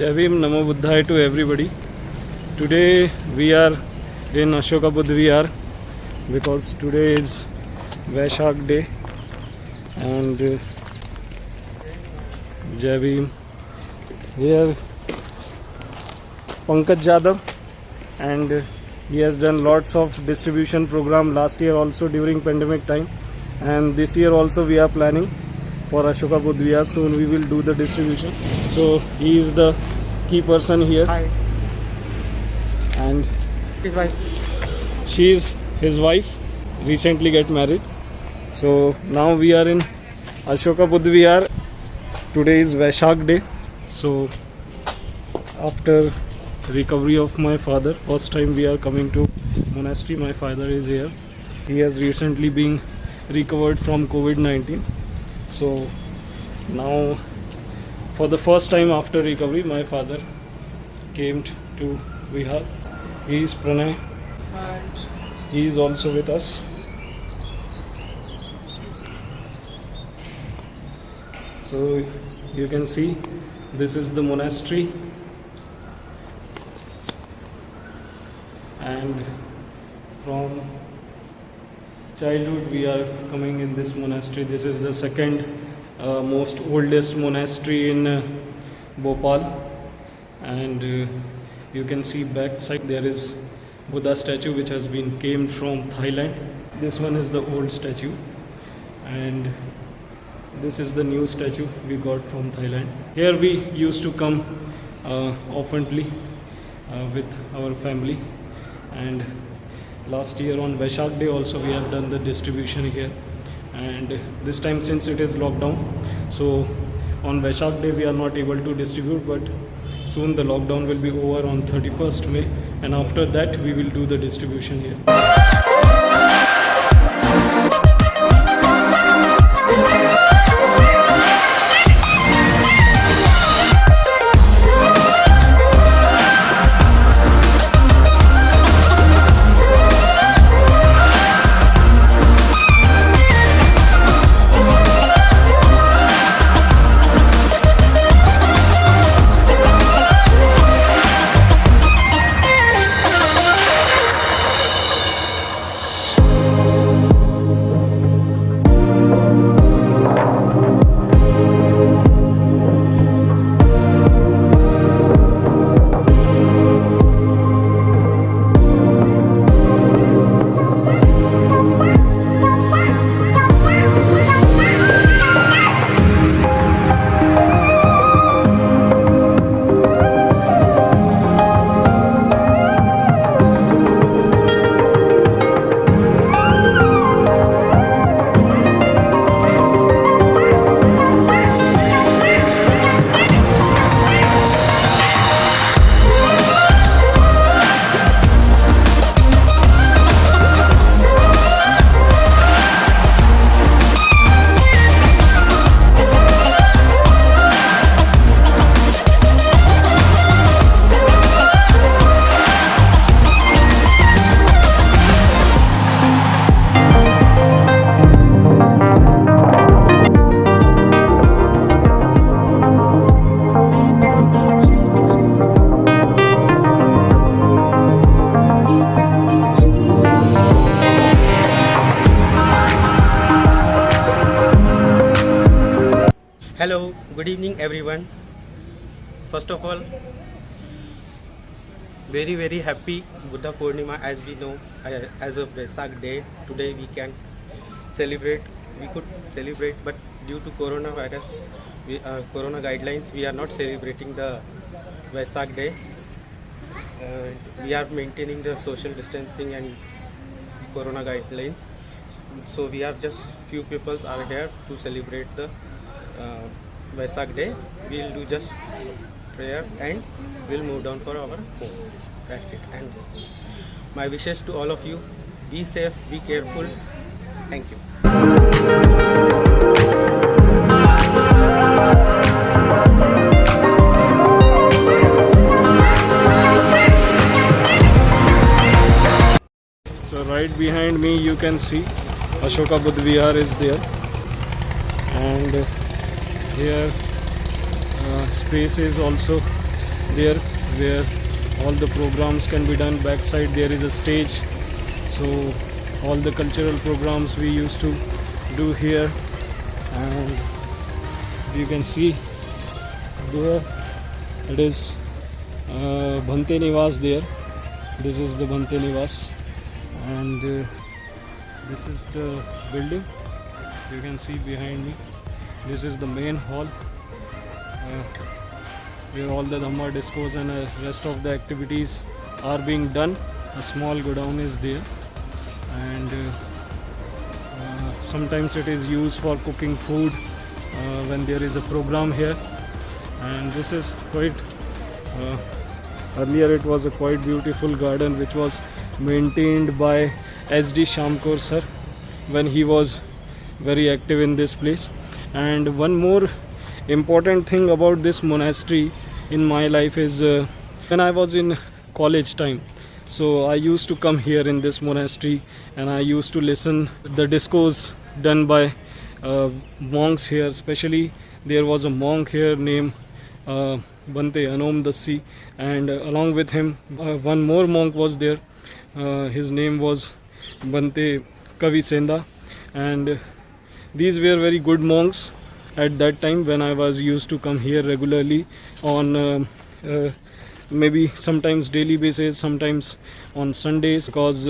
Jai Bhim, Namo Buddhaya to everybody. Today we are in Ashoka Buddha Vihar because today is Vaishak Day and Jai Bhim. Here Pankaj Jadhav, and he has done lots of distribution program last year also during pandemic time, and this year also we are planning for Ashoka Buddha Vihar. Soon we will do the distribution. So he is the key person here. Hi. And His wife. she is his wife, recently get married. So now we are in Ashoka Buddha Vihar. Today is Vaishak Day. So after recovery of my father, first time we are coming to monastery. My father is here. He has recently been recovered from COVID-19. So now for the first time after recovery, my father came to Vihar. He is Pranay. He is also with us. So you can see this is the monastery, and from childhood we are coming in this monastery. This is the second most oldest monastery in Bhopal, and you can see back side there is Buddha statue which has been came from Thailand. This one is the old statue, and this is the new statue we got from Thailand. Here we used to come oftenly with our family, and last year on Vaishak Day also we have done the distribution here, and this time since it is lockdown, so on Vaishak Day we are not able to distribute, but soon the lockdown will be over on 31st May, and after that we will do the distribution here. Hello, good evening everyone. First of all, very happy Buddha Purnima. As we know, as of Vaishak Day, today we can celebrate. We could celebrate, but due to coronavirus, corona guidelines, we are not celebrating the Vaishak Day. We are maintaining the social distancing and corona guidelines. So we are just few people are here to celebrate the Vaishak Day. We'll do just prayer and we'll move down for our home. That's it. And my wishes to all of you: be safe, be careful. Thank you. So right behind me you can see Ashoka Buddha Vihar is there, and here space is also there where all the programs can be done. Backside there is a stage, so all the cultural programs we used to do here. And you can see there it is Bhante Niwas there. This is the Bhante Niwas, and this is the building you can see behind me. This is the main hall where all the Dhamma discos and rest of the activities are being done. A small godown is there, and sometimes it is used for cooking food when there is a program here. And this is quite earlier it was a quite beautiful garden which was maintained by SD Shamkor sir when he was very active in this place. And one more important thing about this monastery in my life is when I was in college time, so I used to come here in this monastery and I used to listen the discourse done by monks here. Especially there was a monk here named Bhante Anom Dassi, and along with him one more monk was there. His name was Bhante Kavi Senda, and these were very good monks at that time when I was used to come here regularly on maybe sometimes daily basis, sometimes on Sundays, because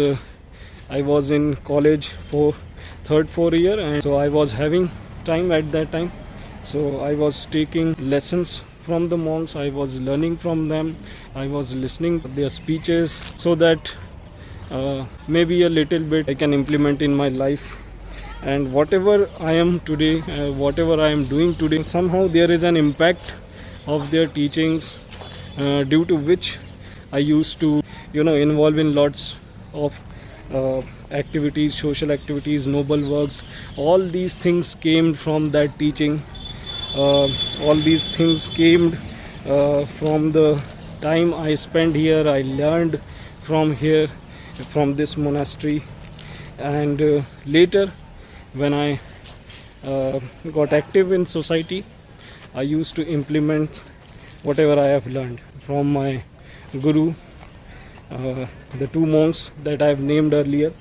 I was in college for third, fourth year, and so I was having time at that time. So I was taking lessons from the monks, I was learning from them, I was listening to their speeches, so that maybe a little bit I can implement in my life. And whatever I am today, whatever I am doing today, somehow there is an impact of their teachings, due to which I used to involve in lots of activities, social activities, noble works. All these things came from that teaching. All these things came from the time I spent here. I learned from here, from this monastery. And later when I got active in society, I used to implement whatever I have learned from my guru, the two monks that I have named earlier.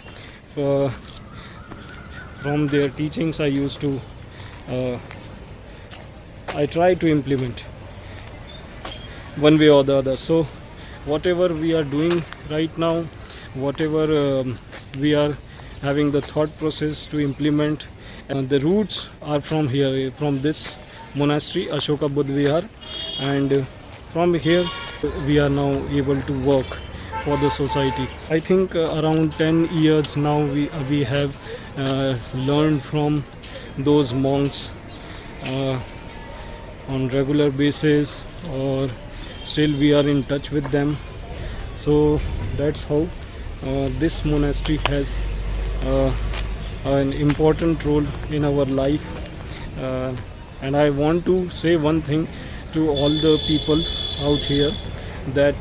From their teachings I used to I try to implement one way or the other. So whatever we are doing right now, whatever we are having the thought process to implement, and the roots are from here, from this monastery, Ashoka Buddha Vihar, and from here we are now able to work for the society. I think around 10 years now we have learned from those monks on regular basis, or still we are in touch with them. So that's how this monastery has an important role in our life. And I want to say one thing to all the peoples out here, that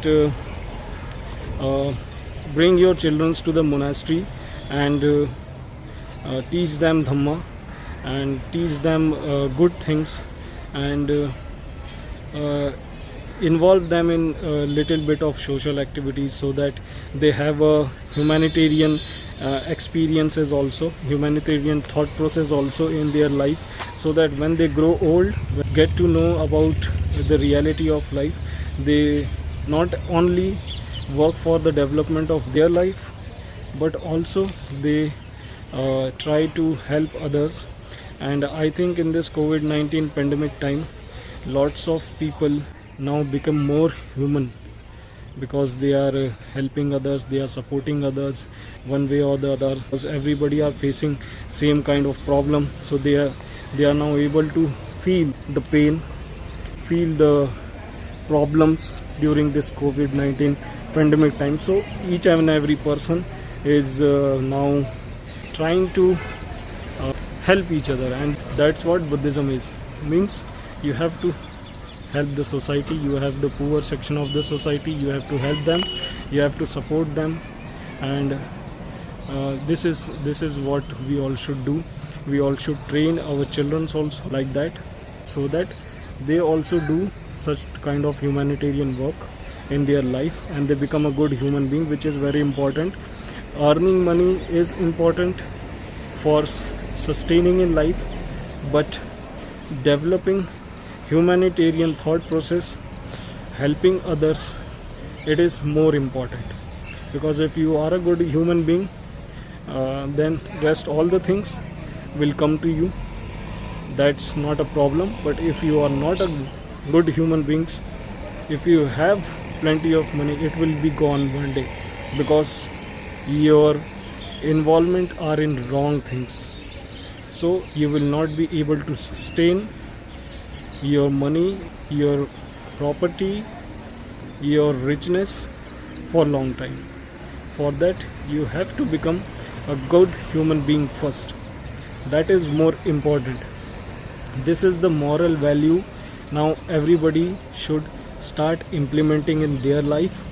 bring your children to the monastery and teach them Dhamma and teach them good things, and involve them in a little bit of social activities, so that they have a humanitarian experiences also, humanitarian thought process also in their life, so that when they grow old, get to know about the reality of life, they not only work for the development of their life, but also they try to help others. And I think in this COVID-19 pandemic time, lots of people now become more human, because they are helping others, they are supporting others one way or the other, because everybody are facing same kind of problem. So they are now able to feel the pain, feel the problems during this COVID-19 pandemic time. So each and every person is now trying to help each other, and that's what Buddhism is. Means you have to help the society, you have the poor section of the society, you have to help them, you have to support them, and this is what we all should do. We all should train our children also like that, so that they also do such kind of humanitarian work in their life, and they become a good human being, which is very important. Earning money is important for sustaining in life, but developing humanitarian thought process, helping others, it is more important. Because if you are a good human being, then rest all the things will come to you. That's not a problem. But if you are not a good human beings, if you have plenty of money, it will be gone one day, because your involvement are in wrong things. So you will not be able to sustain your money, your property, your richness for long time. For that you have to become a good human being first. That is more important. This is the moral value now everybody should start implementing in their life,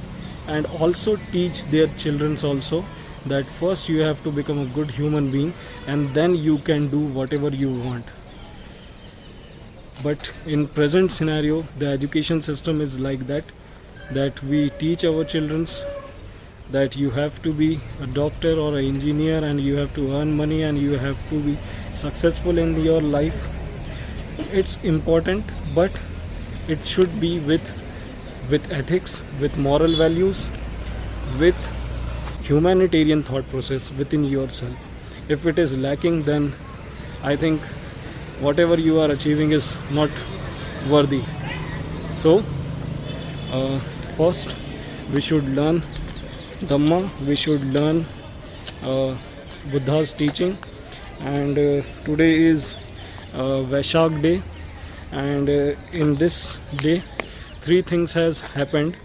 and also teach their children also, that first you have to become a good human being and then you can do whatever you want. But in present scenario, the education system is like that we teach our children that you have to be a doctor or an engineer, and you have to earn money, and you have to be successful in your life. It's important, but it should be with ethics, with moral values, with humanitarian thought process within yourself. If it is lacking, then I think whatever you are achieving is not worthy. So first we should learn Dhamma, we should learn Buddha's teaching, and today is Vaishak day, and in this day 3 things has happened.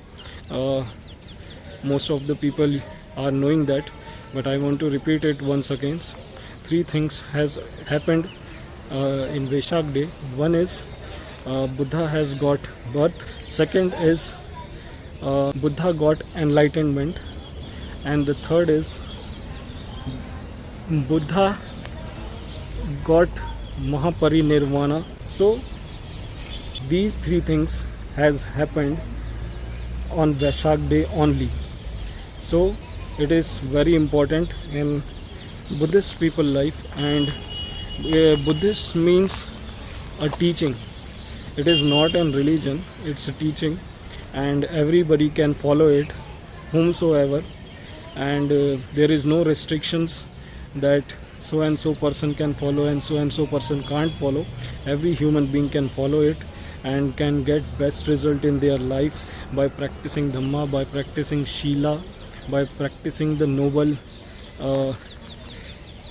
Most of the people are knowing that, but I want to repeat it once again. 3 things has happened in Vaishak day. One is Buddha has got birth. Second is Buddha got enlightenment, and the third is Buddha got Mahaparinirvana. So these 3 things has happened on Vaishak day only. So it is very important in Buddhist people life, and Buddhist means a teaching. It is not a religion, it's a teaching, and everybody can follow it, whomsoever, and there is no restrictions that so and so person can follow and so person can't follow. Every human being can follow it and can get best result in their lives by practicing Dhamma, by practicing Shila, by practicing the noble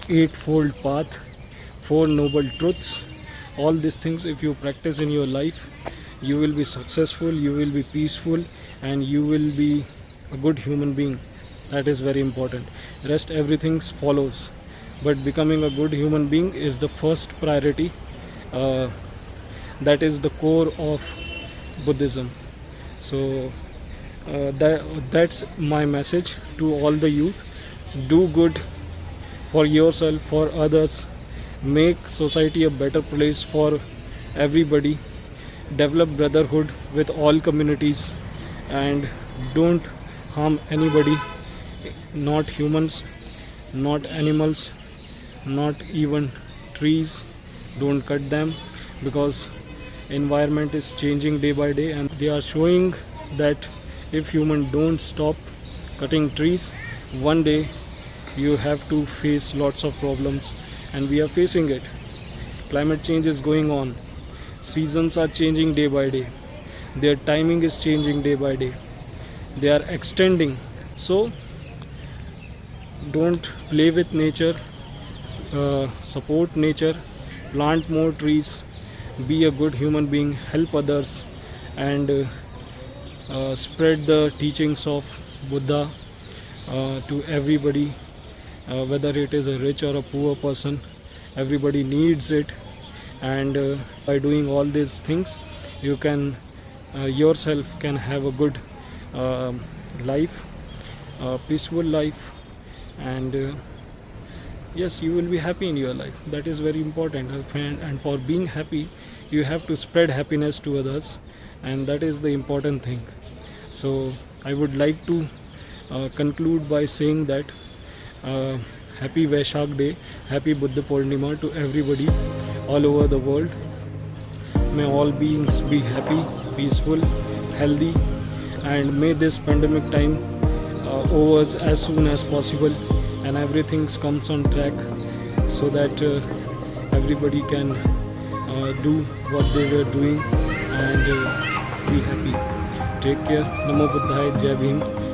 eightfold path, 4 noble truths. All these things if you practice in your life, you will be successful, you will be peaceful, and you will be a good human being. That is very important. Rest everything follows, but becoming a good human being is the first priority. That is the core of Buddhism. So that's my message to all the youth. Do good for yourself, for others. Make society a better place for everybody. Develop brotherhood with all communities, and don't harm anybody, not humans, not animals, not even trees. Don't cut them, because environment is changing day by day, and they are showing that if humans don't stop cutting trees, one day you have to face lots of problems, and we are facing it. Climate change is going on, seasons are changing day by day, their timing is changing day by day, they are extending. So don't play with nature, support nature, plant more trees, be a good human being, help others, and spread the teachings of Buddha to everybody, whether it is a rich or a poor person. Everybody needs it, and by doing all these things, you can yourself can have a good life, peaceful life, and yes, you will be happy in your life. That is very important, and for being happy, you have to spread happiness to others, and that is the important thing. So I would like to conclude by saying that happy Vaishak Day, happy Buddha Purnima to everybody all over the world. May all beings be happy, peaceful, healthy, and may this pandemic time over as soon as possible and everything comes on track, so that everybody can do what they were doing and be happy. Take care. Namo Buddhaya. Jai Bhim.